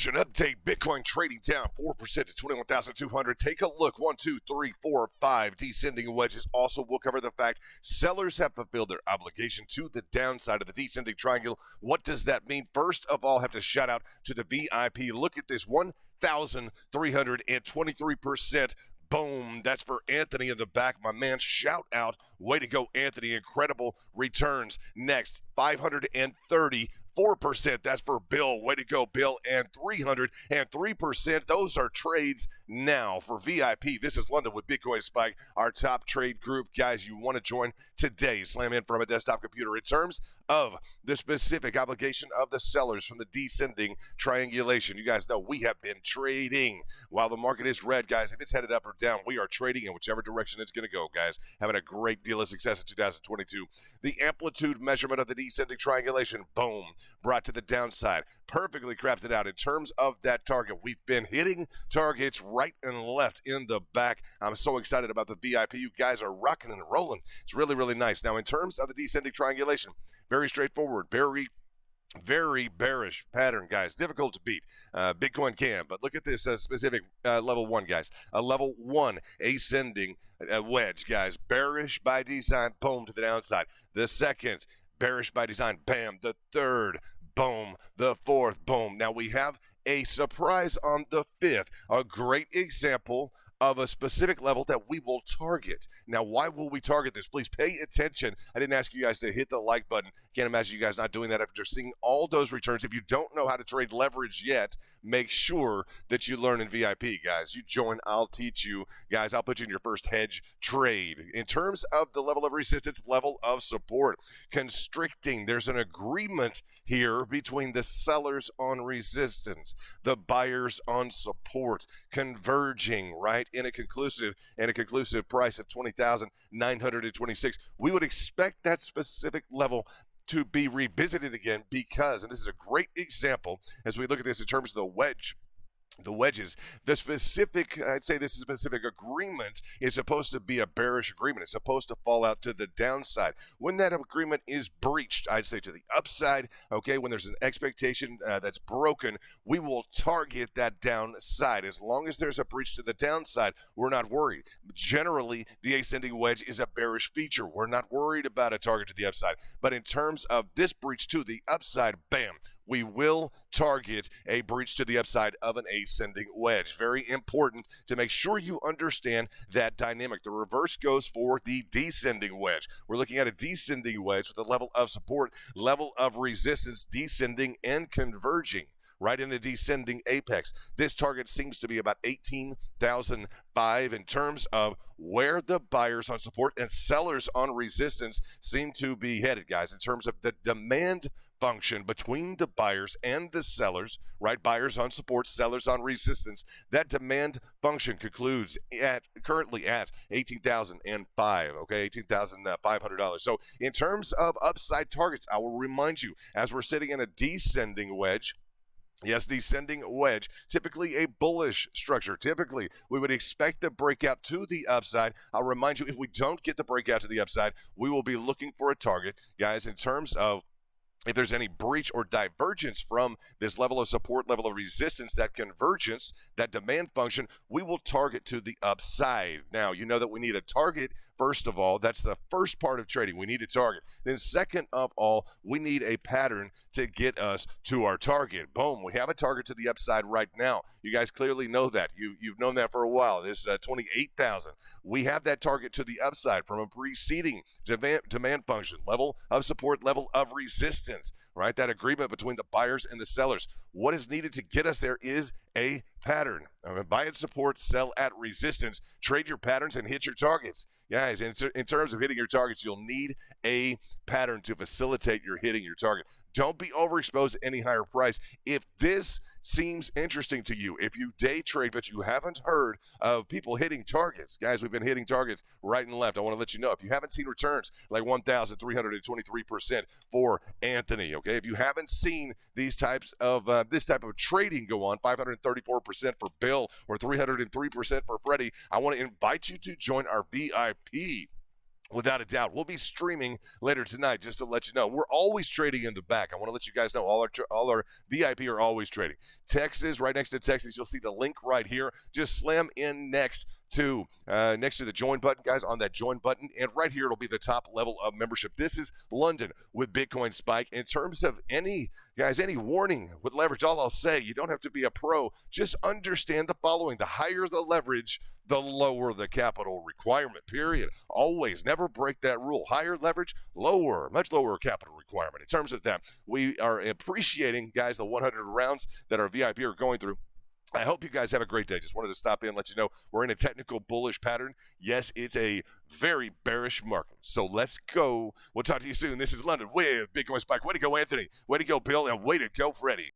Version update. Bitcoin trading down 4% to 21,200. Take a look. 1, 2, 3, 4, 5 descending wedges. Also, we'll cover the fact sellers have fulfilled their obligation to the downside of the descending triangle. What does that mean? First of all, have to shout out to the VIP. Look at this, 1,323%. Boom. That's for Anthony in the back. My man, shout out. Way to go, Anthony. Incredible returns. Next, 534%. That's for Bill. Way to go, Bill. And 303%. Those are trades now. For VIP, this is London with Bitcoin Spike, our top trade group. Guys, you want to join today. Slam in from a desktop computer. In terms of the specific obligation of the sellers from the descending triangulation, you guys know we have been trading while the market is red, guys. If it's headed up or down, we are trading in whichever direction it's going to go, guys. Having a great deal of success in 2022. The amplitude measurement of the descending triangulation, boom, brought to the downside. Perfectly crafted out in terms of that target. We've been hitting targets right and left in the back. I'm so excited about the VIP. You guys are rocking and rolling. It's really, really nice. Now, in terms of the descending triangulation, very straightforward, very bearish pattern, guys. Difficult to beat. Bitcoin can, but look at this specific level 1, guys. A level 1 ascending wedge, guys. Bearish by design, boom, to the downside. The second, bearish by design, bam. The third, boom. The fourth, boom. Now we have a surprise on the fifth. A great example of a specific level that we will target. Now, why will we target this? Please pay attention. I didn't ask you guys to hit the like button. Can't imagine you guys not doing that after seeing all those returns. If you don't know how to trade leverage yet, make sure that you learn in VIP, guys. You join, I'll teach you. Guys, I'll put you in your first hedge trade. In terms of the level of resistance, level of support, constricting. There's an agreement here between the sellers on resistance, the buyers on support, converging, right? In a conclusive price of 20,926. We would expect that specific level to be revisited again because, and this is a great example as we look at this in terms of the wedges, the specific, I'd say this specific agreement is supposed to be a bearish agreement. It's supposed to fall out to the downside. When that agreement is breached, I'd say to the upside, okay, when there's an expectation that's broken, we will target that downside. As long as there's a breach to the downside, we're not worried. Generally, the ascending wedge is a bearish feature. We're not worried about a target to the upside. But in terms of this breach to the upside, bam, we will target a breach to the upside of an ascending wedge. Very important to make sure you understand that dynamic. The reverse goes for the descending wedge. We're looking at a descending wedge with a level of support, level of resistance, descending and converging right in a descending apex. This target seems to be about 18,005 in terms of where the buyers on support and sellers on resistance seem to be headed, guys, in terms of the demand function between the buyers and the sellers, right? Buyers on support, sellers on resistance. That demand function concludes currently at 18,005, okay, $18,500. So in terms of upside targets, I will remind you, as we're sitting in a descending wedge, yes, descending wedge, typically a bullish structure. Typically, we would expect the breakout to the upside. I'll remind you, if we don't get the breakout to the upside, we will be looking for a target. Guys, in terms of if there's any breach or divergence from this level of support, level of resistance, that convergence, that demand function, we will target to the upside. Now, you know that we need a target, first of all. That's the first part of trading. We need a target. Then second of all, we need a pattern to get us to our target. Boom. We have a target to the upside right now. You guys clearly know that. You've known that for a while. This 28,000. We have that target to the upside from a preceding demand function, level of support, level of resistance. Right? That agreement between the buyers and the sellers. What is needed to get us there is a pattern. Buy at support, sell at resistance. Trade your patterns and hit your targets. Guys, in terms of hitting your targets, you'll need a pattern to facilitate your hitting your target. Don't be overexposed to any higher price. If this seems interesting to you, if you day trade but you haven't heard of people hitting targets, guys, we've been hitting targets right and left. I want to let you know, if you haven't seen returns like 1,323% for Anthony, okay, if you haven't seen these types of this type of trading go on, 534% for Bill or 303% for Freddie, I want to invite you to join our VIP. Without a doubt. We'll be streaming later tonight just to let you know. We're always trading in the back. I want to let you guys know all our VIP are always trading. Texas, right next to Texas, you'll see the link right here. Just slam in next to the join button, guys, on that join button. And right here, it'll be the top level of membership. This is London with Bitcoin Spike. In terms of any warning with leverage, all I'll say, you don't have to be a pro. Just understand the following. The higher the leverage, the lower the capital requirement, period. Always, never break that rule. Higher leverage, much lower capital requirement. In terms of that, we are appreciating, guys, the 100 rounds that our VIP are going through. I hope you guys have a great day. Just wanted to stop in and let you know we're in a technical bullish pattern. Yes, it's a very bearish market. So let's go. We'll talk to you soon. This is London with Bitcoin Spike. Way to go, Anthony. Way to go, Bill. And way to go, Freddie.